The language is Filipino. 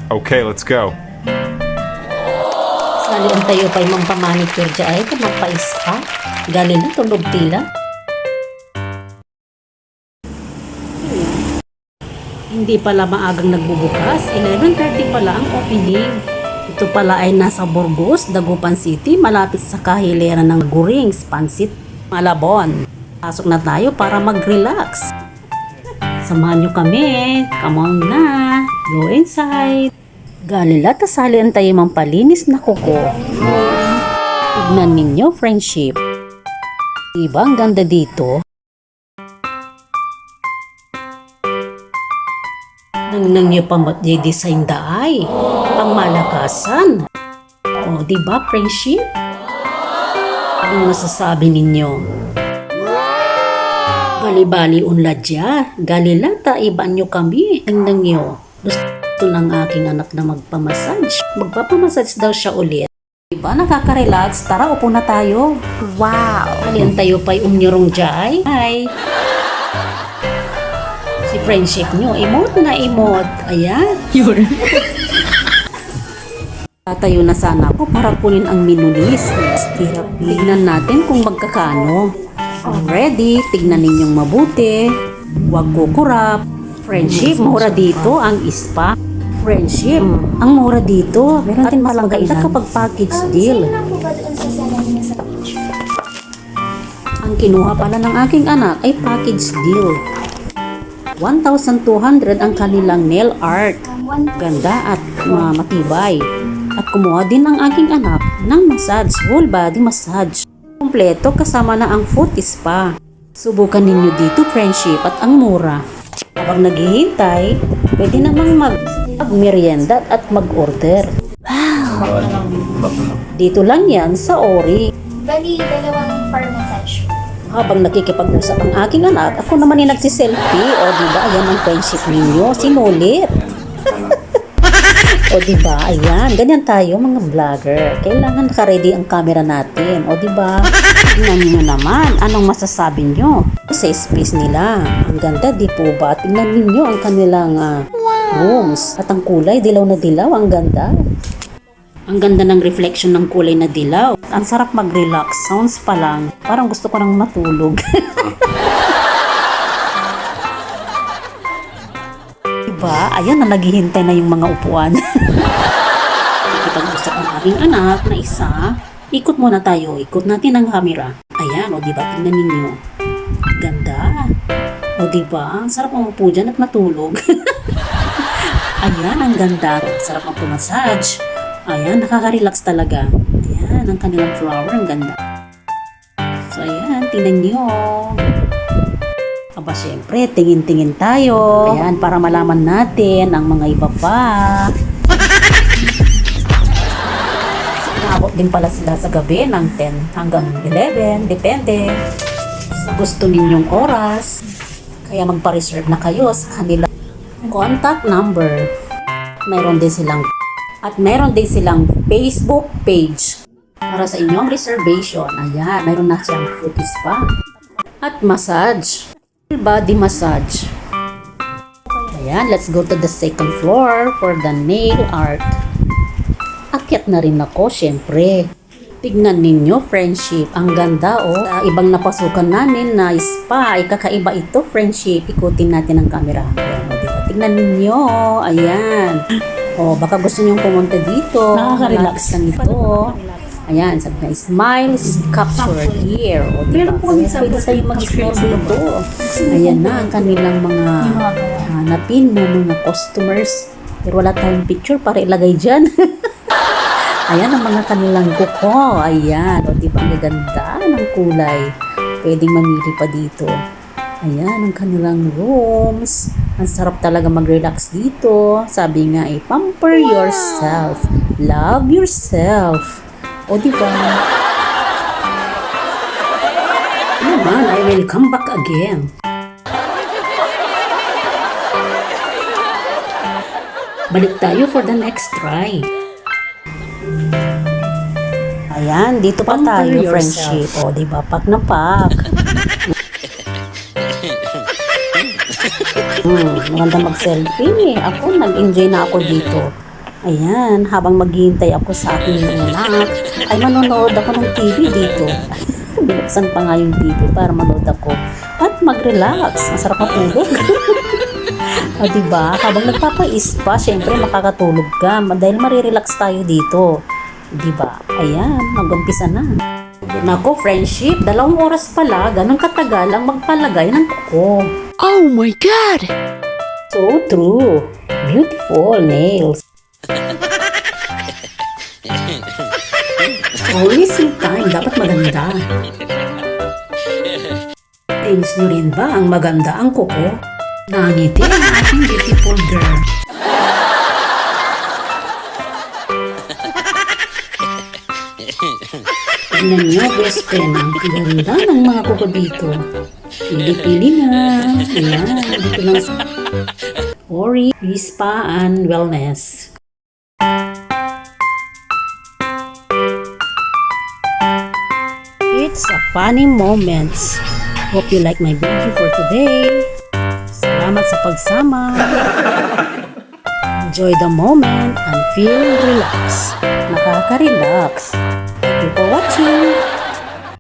Okay, let's go. Salian tayo pa'y mampamanicure dya ay ka magpa-spa. Galing na tulog tila. Hindi pala maagang nagbubukas. 11:30 pala ang opening. Ito pala ay nasa Burgos, Dagupan City, malapit sa kahiliran ng Gurings, Pansit, Malabon. Pasok na tayo para mag-relax. Samahan nyo kami. Come on na. Go inside. Galila, tasalian tayo mampalinis na kuko. Tignan ninyo, friendship. Diba ang ganda dito? Nang nyo pa mat-design daay. Pangmalakasan. O, diba, friendship? Anong masasabi ninyo? Bali-bali unladya. Galilata, ibaan nyo kami. Tingnan nyo. Gusto ng aking anak na magpamassage. Magpapamassage daw siya ulit. Diba, nakaka-relax? Tara, upo na tayo. Wow! Alian tayo pa'y umnyorong jay. Hi! Si friendship nyo, emote na emote. Ayan. Yun. Tatayo na sana ako para kunin ang menu list. Tignan natin kung magkakano. Ready? Tignan ninyong mabuti. Huwag kukurap. Friendship, mura dito ang spa. Friendship, ang mura dito. Meron din mas maganda kapag package deal. Ang kinuha pala ng aking anak ay package deal. 1,200 ang kanilang nail art. Ganda at matibay. At kumuha din ang aking anak ng massage, whole body massage. Kompleto kasama na ang foot spa. Subukan ninyo dito, friendship, at ang mura. Habang naghihintay, pwede namang mag-merienda at mag-order. Wow! Dito lang yan sa Ori. Bali, dalawang par massage. Habang nakikipag-usap ang aking anak, ako naman yung nagsiselfie. O diba, ayan ang friendship ninyo. Sinulit. O diba, ayan. Ganyan tayo mga vlogger. Kailangan naka-ready ang camera natin. O diba, tingnan nyo naman. Anong masasabi nyo sa space nila? Ang ganda, di po ba? Tingnan ninyo ang kanilang rooms. At ang kulay, dilaw na dilaw. Ang ganda. Ang ganda ng reflection ng kulay na dilaw. Ang sarap mag-relax. Sounds pa lang. Parang gusto ko nang matulog. Diba? Ayan na, naghihintay na yung mga upuan. Nakikipag-usap ang aking anak na isa. Ikot muna tayo. Ikot natin ang camera. Ayan, o diba? Tingnan ninyo. Ganda. O diba? Ang sarap umupo dyan at matulog. Ayan, ang ganda. Sarap ang pumassage. Ayan, nakaka-relax talaga. Ayan, ang kanilang flower, ang ganda. So, ayan, tingnan nyo. Aba, syempre, tingin-tingin tayo. Ayan, para malaman natin ang mga iba pa. Naabot din pala sila sa gabi ng 10 hanggang 11, depende sa gusto ninyong oras. Kaya magpa-reserve na kayo sa kanilang contact number. Mayroon din silang Facebook page para sa inyong reservation. Ayan, mayroon na siyang foot spa at massage, full body massage. Ayan, let's go to the second floor for the nail art. Akyat na rin ako, syempre. Tignan ninyo, friendship. Ang ganda, oh. Sa ibang napasukan namin na spa, ay kakaiba ito, friendship. Ikutin natin ang camera. Ayan, oh, diba? Tignan ninyo. Ayan. O, baka gusto nyong pumunta dito. Nakaka-relax lang ito. Ayan, sabi na, smile is captured here. O, diba? Pwede tayo mag-explore dito. Ayan na ang kanilang mga hanapin ng mga customers. Pero wala tayong picture para ilagay dyan. Ayan ang mga kanilang kuko. Ayan, o diba? Ang ganda ng kulay. Pwedeng mamili pa dito. Ayan ang kanilang rooms. Ang sarap talaga mag-relax dito. Sabi nga eh, pamper yourself. Love yourself. O diba? Naman, I will come back again. Balik tayo for the next try. Ayan, dito pa tayo, friendship. O diba, pak na pak. Maganda mag-selfie. Ako, nag-enjoy na ako dito. Ayan, habang maghihintay ako sa aking anak, ay manonood ako ng TV dito. Binuksan pa nga yung TV para manood ako at mag-relax. Ang sarap matulog. O diba, habang nagpapais-pa, syempre makakatulog ka dahil marirelax tayo dito. Diba? Ayan, mag-umpisa na. Nako, friendship, 2 oras pala, ganun katagal ang magpalagay ng kuko. Oh my God! So true. Beautiful nails. Always yung time, dapat maganda. Tinis nyo rin ba ang maganda ang kuko? Nangiti ang ating beautiful girl. Tignan nyo, best friend, ang ganda ng mga kuko dito. Pili-pili na. Ayan, dito lang sa Ori Spa and Wellness. It's a funny moments. Hope you like my video for today. Salamat sa pagsama. Enjoy the moment and feel relaxed. Nakaka-relax. Thank you for watching.